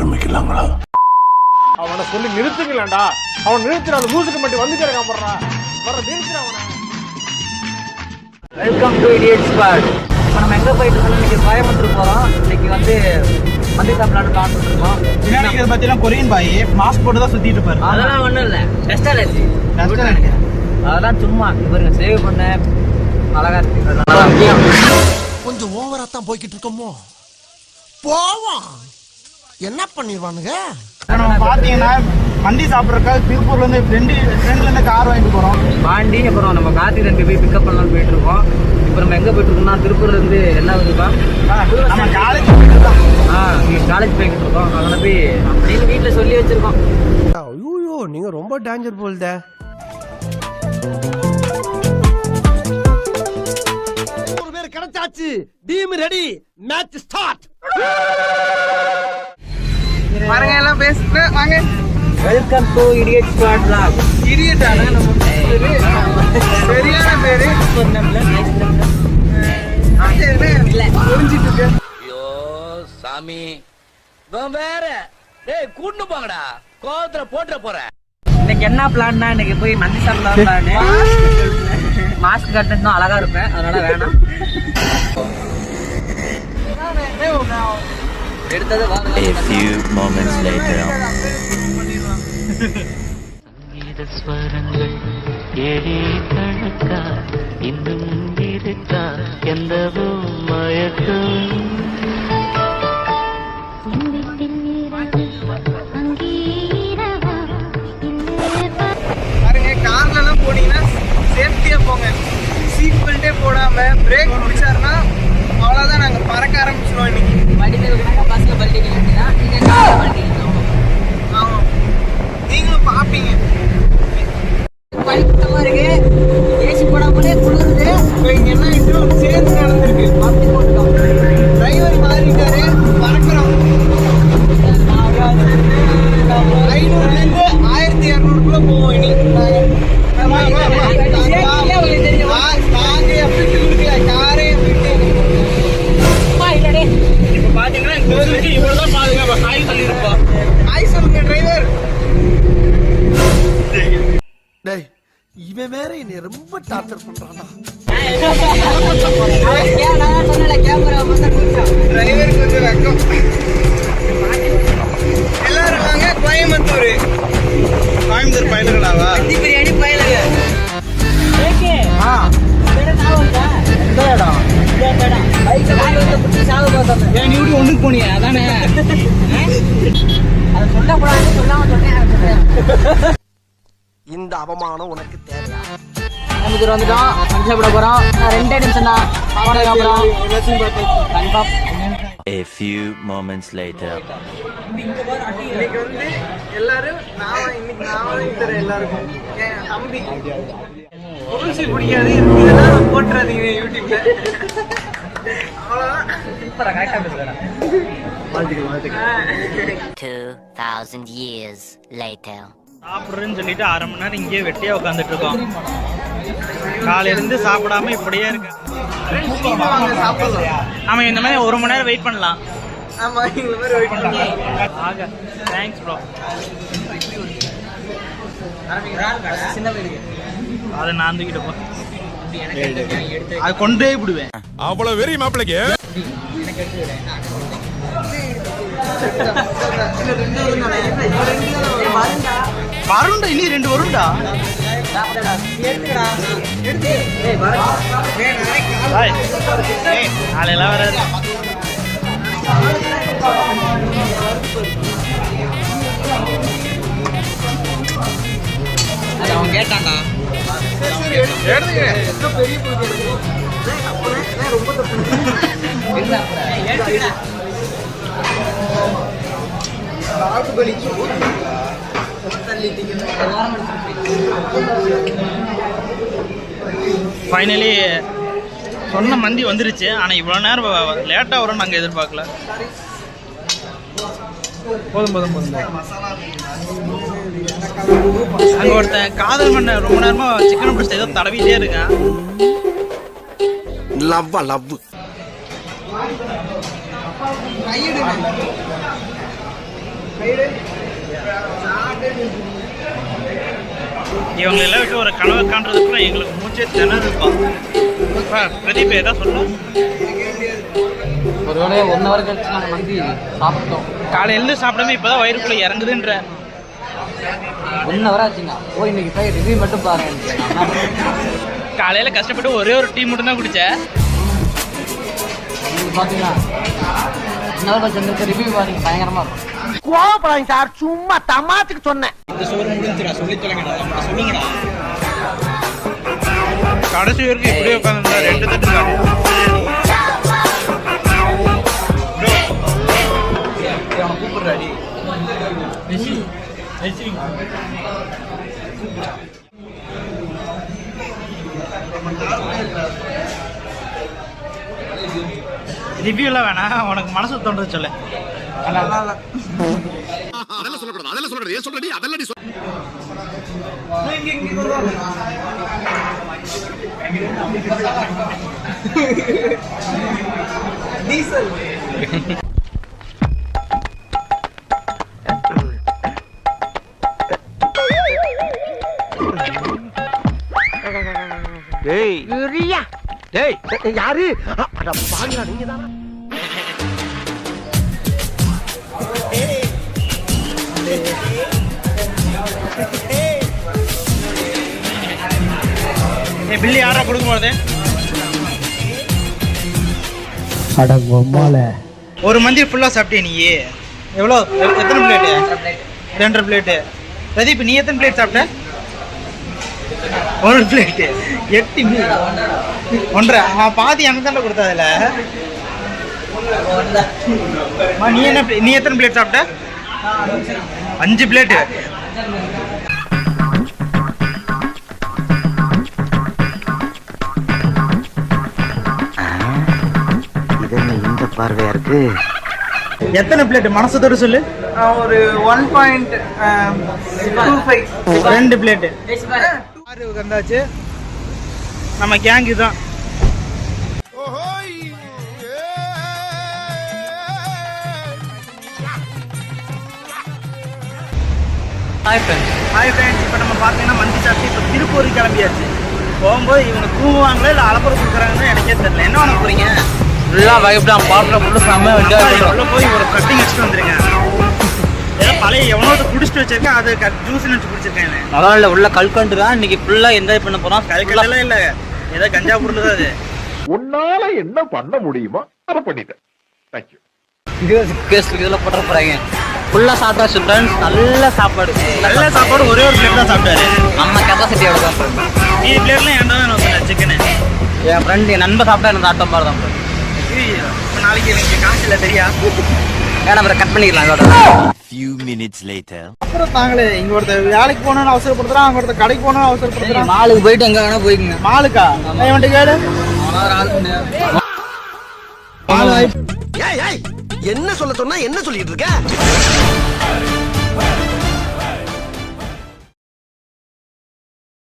ஆரம்பிக்கலாங்களா? அவனை சொல்லி நிறுத்துங்களேன்டா. அவன் நிறுத்துற அந்த மூசுக்கு மட்டும் வந்து கிடக்கான் போடுறா. வர நிறுத்துற அவனை. Welcome to idiot squad. இப்போ நம்ம எங்கே போயிட்டு இருக்கோம்? இன்னைக்கு கோயம்புத்தூர் போகிறோம். இன்னைக்கு வந்து மந்தி சாப்பிடலான்னு பிளான் பண்ணிருக்கோம். இன்னைக்கு பார்த்தீங்கன்னா கொரியன் பாய் மாஸ்க் போட்டு தான் சுற்றிட்டு இருப்பாரு. அதெல்லாம் ஒன்றும் இல்லை, டெஸ்ட் அலர்ஜி. அதெல்லாம் சும்மா இவருங்க சேவ் பண்ண அழகா இருக்கு. கொஞ்சம் ஓவரா தான் போய்கிட்டு இருக்கோமோ. போவோம், என்ன பண்ணிடுவானுங்க. நம்ம பார்த்தீங்கன்னா மந்தி சாப்பிட்றதுக்காக திருப்பூர்லேருந்து ஃப்ரெண்ட்லேருந்து கார் வாங்கிட்டு போகிறோம். பாண்டி அப்புறம் நம்ம கார்த்திக் தம்பி போய் பிக்கப் பண்ணலாம்னு போயிட்டு இருக்கோம். இப்போ நம்ம எங்கே போயிட்டு இருக்கோம்னா திருப்பூர்லேருந்து என்ன வருதுப்பா, நம்ம காலேஜ் போயிட்டு இருக்கோம். காலேஜ் போய்கிட்டு இருக்கோம். அதனால போய் அப்படின்னு வீட்டில் சொல்லி வச்சிருக்கோம். ஐயோ, நீங்க ரொம்ப டேஞ்சர் போல்த. ஒரு பேர் கிடைச்சாச்சு. Team ready, match start. பாருங்க எல்லாம் பேசிட்டு வாங்க. Welcome to idiot squad vlog. இடியட்டான நம்ம சரியான பேரு புரிஞ்சிட்டு இருக்கு. ஐயோ சாமி வேற டேய் கூட்டு போங்கடா, கோவத்துல போட்டுற போறேன். இன்னைக்கு என்ன பிளான்னா, இன்னைக்கு போய் மந்தி சாப்பிடலாம். மாஸ்க் கட்டணும் அழகா இருப்பேன், அதனால வேணாம். எடுத்தது A few moments later. சங்கீத ஸ்வரங்கள் ஏழே கணக்கா இன்னும் இருக்கா எந்தவோ மயக்கம். பாருங்க கார்ல எல்லாம் போனீங்கன்னா சேஃப்டியா போங்க. சீட் பெல்ட்டே போடாம பிரேக் பிடிச்சாருன்னா அவ்வளவுதான், நாங்க பறக்க ஆரம்பிச்சிருவோம் இன்னைக்கு. பஸ்ல பல்டிங்க ஆமா, நீங்களும் பாப்பீங்க. பயமா இருக்கு, ஏசி போடாமலே குளிருது. இப்போ இங்க என்ன ஆயிட்டு சேர்ந்து நடந்திருக்கு. அப்படி போட்டுட்டோம். டிரைவர் மாறிட்டாரு, பறக்கிறோம். 500லேருந்து 1200க்குள்ள போவோம் இனி. நாங்க எப்படி இருக்கல காரே இப்ப பாத்தீங்கன்னா இவ்வளவுதான் பாதுகாப்பு. ஹாய் சொல்லிருப்போம். ஹாய் சொல்லுங்க டிரைவர். டேய், இவன் வேற என்னை ரொம்ப டார்ச்சர் பண்றான்டா. டிரைவருக்கு வந்து வெக்கம். எல்லாரும் வாங்க கோயம்புத்தூர். கோயம்புத்தூர் பயலுங்களாவா? பிரியாணி பயலுங்க. ஏன் நீ ஒண்ணுக்கு போனியா? அதானே அதை சொல்லக்கூடாது, சொல்லாம சொன்னேன். இந்த அவமானம் உனக்கு தேவையா? கோயம்புத்தூர் வந்துட்டோம், மந்தி சாப்பிட போறோம். 2 நிமிஷம் தான் சாப்பாடு சாப்பிடுறோம். Confirm. A few moments later. இன்னைக்கு வந்து எல்லாரும் இன்னைக்கு நான் வாங்கி தரேன் எல்லாருக்கும். என் தம்பி பொருள்சி பிடிக்காது, இதெல்லாம் போட்டுறாதீங்க யூடியூப்ல. அவ்வளோதான். 2000 years later. சாப்பிட்றேன்னு சொல்லிட்டு 1/2 மணி நேரம் இங்கேயே வெட்டியா உட்காந்துட்டு இருக்கோம். காலையிலேருந்து சாப்பிடாம இப்படியே இருக்கு. ஆமா, இந்த மாதிரி 1 மணி நேரம் வெயிட் பண்ணலாம். ஆமா, இந்த மாதிரி வெயிட் பண்ணலாம். ஆக தேங்க்ஸ் ப்ரோ. சின்ன பேருக்கு அதை நான் தூக்கிட்டு போ, அது கொண்டே விடுவேன். அவ்வளவு வெறி மாப்பிளைக்கு. வருண்டா, இனி 2 வருண்டா. நாளையெல்லாம் வராது. அவன் கேட்டான்டா. ஃபைனலி சொன்ன மந்தி வந்துருச்சு. ஆனால் இவ்வளோ நேரம் லேட்டாக வரும்னு நாங்கள் எதிர்பார்க்கல. போதும். அங்கே ஒருத்தன் காதல் பண்ண ரொம்ப நேரமாக சிக்கன் பிடிச்ச ஏதோ தடவிட்டே இருக்கேன். இவங்க எல்லாம் விட்டு ஒரு கனவு காண்றதுக்குள்ள எங்களுக்கு மூச்சே திணறுப்போம். பிரதீப் ஏதாவது சொல்லும். ஒரு வேளையை 1 hour கழிச்சு நாங்கள் மந்தி சாப்பிட்டோம். காலையிலேருந்து சாப்பிடாம இப்போதான் வயிறுக்குள்ள இறங்குதுன்ற. 1 hour ஆச்சுங்க. இன்னைக்கு போய் ரிவ்யூ மட்டும் பாருங்க. காலையில கஷ்டப்பட்டு ஒரே ஒரு டீ மட்டும் தான் குடிச்சேன். பார்த்தீங்களா 1 hour கழிச்சு ரிவ்யூ பாருங்க, பயங்கரமா இருக்கும். கோவப்படாதீங்க சார், சும்மா தமாத்துக்கு சொன்னேன். சொல்லுங்கடா. கடைசி வரைக்கும் இப்படியே உட்காந்து 2 தட்டு கூப்பிடுறாடி. ரிவ்யூலாம் வேணாம், உனக்கு மனசு தோன்றது சொல்லு. அதெல்லாம் சொல்லக்கூடாது, அதெல்லாம் சொல்றது, ஏன் சொல்றடி, அதெல்லாம் நீ டீசல் டேய் யூரியா, டேய் யாரு? அட பாங்கடா, நீங்க தானா? பில்லு யாரா கொடுக்கும்போது ஒரு மந்தி ஃபுல்லா சாப்பிட்டே நீ? எவ்வளோ, எத்தனை பிளேட்டு? 2 பிளேட்டு. பிரதீப் நீ எத்தனை பிளேட் சாப்பிட்ட? 1 பிளேட்டு. 8 மீல் 1.5. பாதி எனக்கு தான் கொடுத்தா அதில். நீ எத்தனை பிளேட் சாப்பிட்ட? 5 பிளேட்டு. இந்த பார்வையா இருக்கு. எத்தனை பிளேட் மனசத்தோட சொல்லு? ஒரு 1.25. 2 பிளேட்டு. 6 வந்தாச்சு. நம்ம கேங் தான். Hi friends. இப்போ நம்ம பார்த்தீங்கன்னா மந்தி சாப்பிட்டு இப்போ திருப்பூர் கிளம்பியாச்சு. போகும்போது இவங்க தூங்குவாங்களா இல்லை அலப்பறை கொடுக்குறாங்கன்னு எனக்கே தெரியல. என்ன பண்ண போறீங்க? ஃபுல்லாக பயப்படாம பாட்டில் ஃபுல்லாக செம்ம உள்ள போய் ஒரு கட்டிங் வச்சுட்டு வந்துருங்க. ஏதோ பழைய எவனோ குடிச்சிட்டு வச்சிருக்கேன், அது ஜூஸ் நினச்சி குடிச்சிருக்கேன். அதான் இல்லை, உள்ள கல்கண்டு தான் இன்னைக்கு ஃபுல்லாக என்ஜாய் பண்ண போகிறோம். கல்கண்டெல்லாம் இல்லை, ஏதோ கஞ்சா பொருள் தான் அது. உன்னால என்ன பண்ண முடியுமோ அதை பண்ணிட்டேன். தேங்க்யூ. இதெல்லாம் போட்டுற போகிறாங்க. ஃபுல்லாக சாப்பிட்டாச்சு ஃப்ரெண்ட்ஸ். நல்ல சாப்பாடு. ஒரே ஒரு பிளேட் தான் சாப்பிட்டாரு. நம்ம கெப்பாசிட்டியோட தான் ஃப்ரெண்ட். மீதி பிளேட்லாம் ஏன்டா நான் சிக்கனு. என் ஃப்ரெண்ட் என் நண்பன் சாப்பிட்டா எனக்கு ஆட்டம் பாரு தான் ஃப்ரெண்ட். இப்போ நாளைக்கு எனக்கு காசு இல்லை தெரியா? ஏன்னா அப்புறம் கட் பண்ணிக்கலாம் இதோட. Few minutes later. அப்புறம் தாங்களே இங்க ஒருத்தர் வேலைக்கு போகணும்னு அவசரப்படுத்துறான், அங்க ஒருத்தர் கடைக்கு போகணும்னு அவசரப்படுத்துறான். மாலுக்கு போயிட்டு எங்க வேணா போய்க்குங்க. மாலுக்கா? இவன்ட்டு கேளு. ஏய் என்ன சொல்ல சொன்னா என்ன சொல்லிட்டு இருக்க?